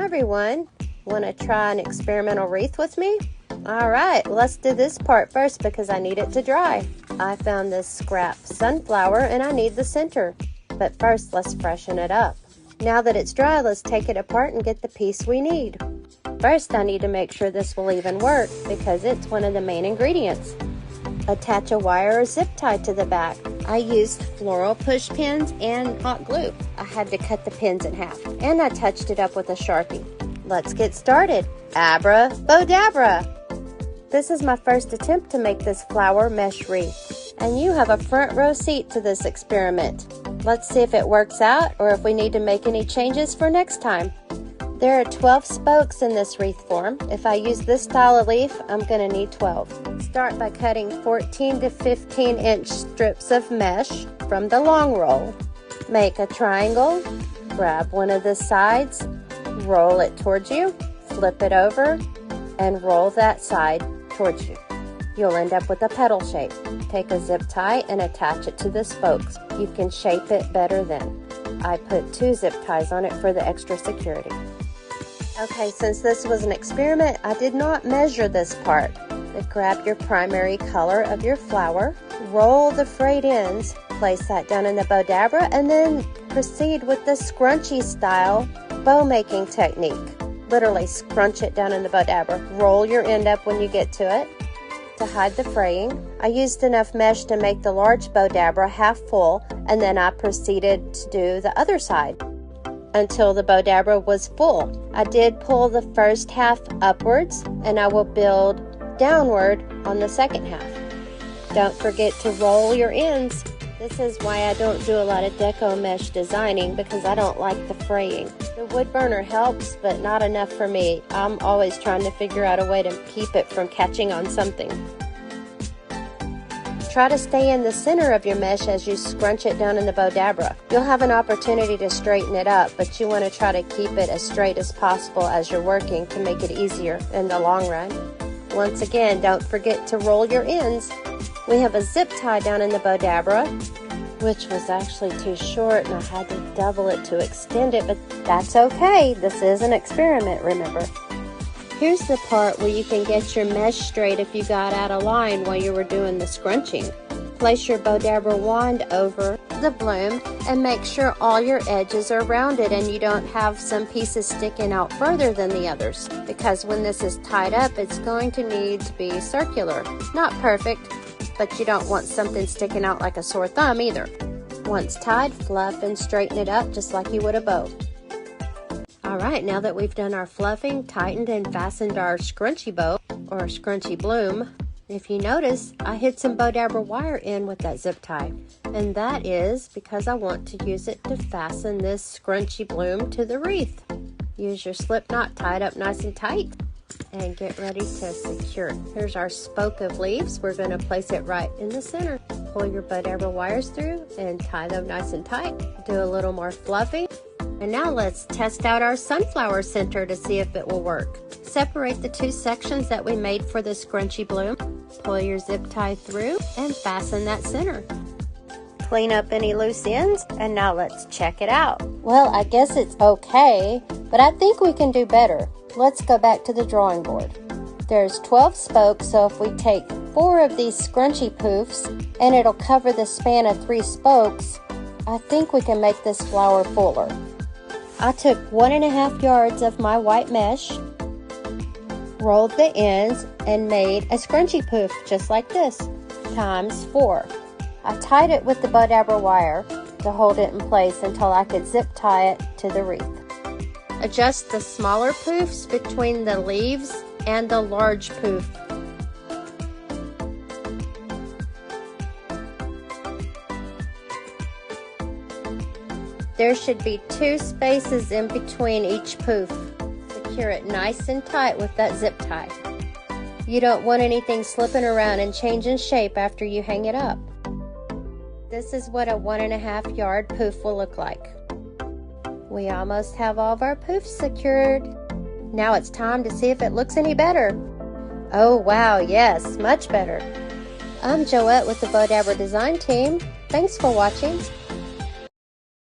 everyone! Want to try an experimental wreath with me? Alright, let's do this part first because I need it to dry. I found this scrap sunflower and I need the center. But first, let's freshen it up. Now that it's dry, let's take it apart and get the piece we need. First, I need to make sure this will even work because it's one of the main ingredients. Attach a wire or zip tie to the back. I used floral push pins and hot glue. I had to cut the pins in half and I touched it up with a Sharpie. Let's get started. Abra-bo-dabra! This is my first attempt to make this flower mesh wreath, and you have a front row seat to this experiment. Let's see if it works out or if we need to make any changes for next time. There are 12 spokes in this wreath form. If I use this style of leaf, I'm going to need 12. Start by cutting 14 to 15 inch strips of mesh from the long roll. Make a triangle, grab one of the sides, roll it towards you, flip it over, and roll that side towards you. You'll end up with a petal shape. Take a zip tie and attach it to the spokes. You can shape it better then. I put 2 zip ties on it for the extra security. Okay, since this was an experiment, I did not measure this part. But grab your primary color of your flower, roll the frayed ends, place that down in the Bo-dabra, and then proceed with the scrunchy style bow making technique. Literally scrunch it down in the Bo-dabra. Roll your end up when you get to it to hide the fraying. I used enough mesh to make the large Bo-dabra half full, and then I proceeded to do the other side until the Bo-dabra was full. I did pull the first half upwards, and I will build downward on the second half. Don't forget to roll your ends. This is why I don't do a lot of deco mesh designing, because I don't like the fraying. The wood burner helps, but not enough for me. I'm always trying to figure out a way to keep it from catching on something. Try to stay in the center of your mesh as you scrunch it down in the Bo-dabra. You'll have an opportunity to straighten it up, but you want to try to keep it as straight as possible as you're working to make it easier in the long run. Once again, don't forget to roll your ends. We have a zip tie down in the Bo-dabra, which was actually too short and I had to double it to extend it, but that's okay. This is an experiment, remember. Here's the part where you can get your mesh straight if you got out of line while you were doing the scrunching. Place your Bo-dabra wand over the bloom and make sure all your edges are rounded and you don't have some pieces sticking out further than the others, because when this is tied up, it's going to need to be circular. Not perfect, but you don't want something sticking out like a sore thumb either. Once tied, fluff and straighten it up just like you would a bow. Alright, now that we've done our fluffing, tightened and fastened our scrunchy bow, or scrunchy bloom, if you notice, I hid some Bo-dabra wire in with that zip tie. And that is because I want to use it to fasten this scrunchy bloom to the wreath. Use your slip knot, tie it up nice and tight, and get ready to secure it. Here's our spoke of leaves. We're going to place it right in the center. Pull your Bo-dabra wires through and tie them nice and tight. Do a little more fluffing. And now let's test out our sunflower center to see if it will work. Separate the 2 sections that we made for the scrunchy bloom. Pull your zip tie through and fasten that center. Clean up any loose ends, and now let's check it out. Well, I guess it's okay, but I think we can do better. Let's go back to the drawing board. There's 12 spokes, so if we take 4 of these scrunchy poofs and it'll cover the span of 3 spokes, I think we can make this flower fuller. I took 1.5 yards of my white mesh, rolled the ends, and made a scrunchy poof just like this, times 4. I tied it with the Bo-dabra wire to hold it in place until I could zip tie it to the wreath. Adjust the smaller poofs between the leaves and the large poof. There should be 2 spaces in between each poof. Secure it nice and tight with that zip tie. You don't want anything slipping around and changing shape after you hang it up. This is what a 1.5 yard poof will look like. We almost have all of our poofs secured. Now it's time to see if it looks any better. Oh wow, yes, much better. I'm Joette with the Bo-dabra Design Team. Thanks for watching.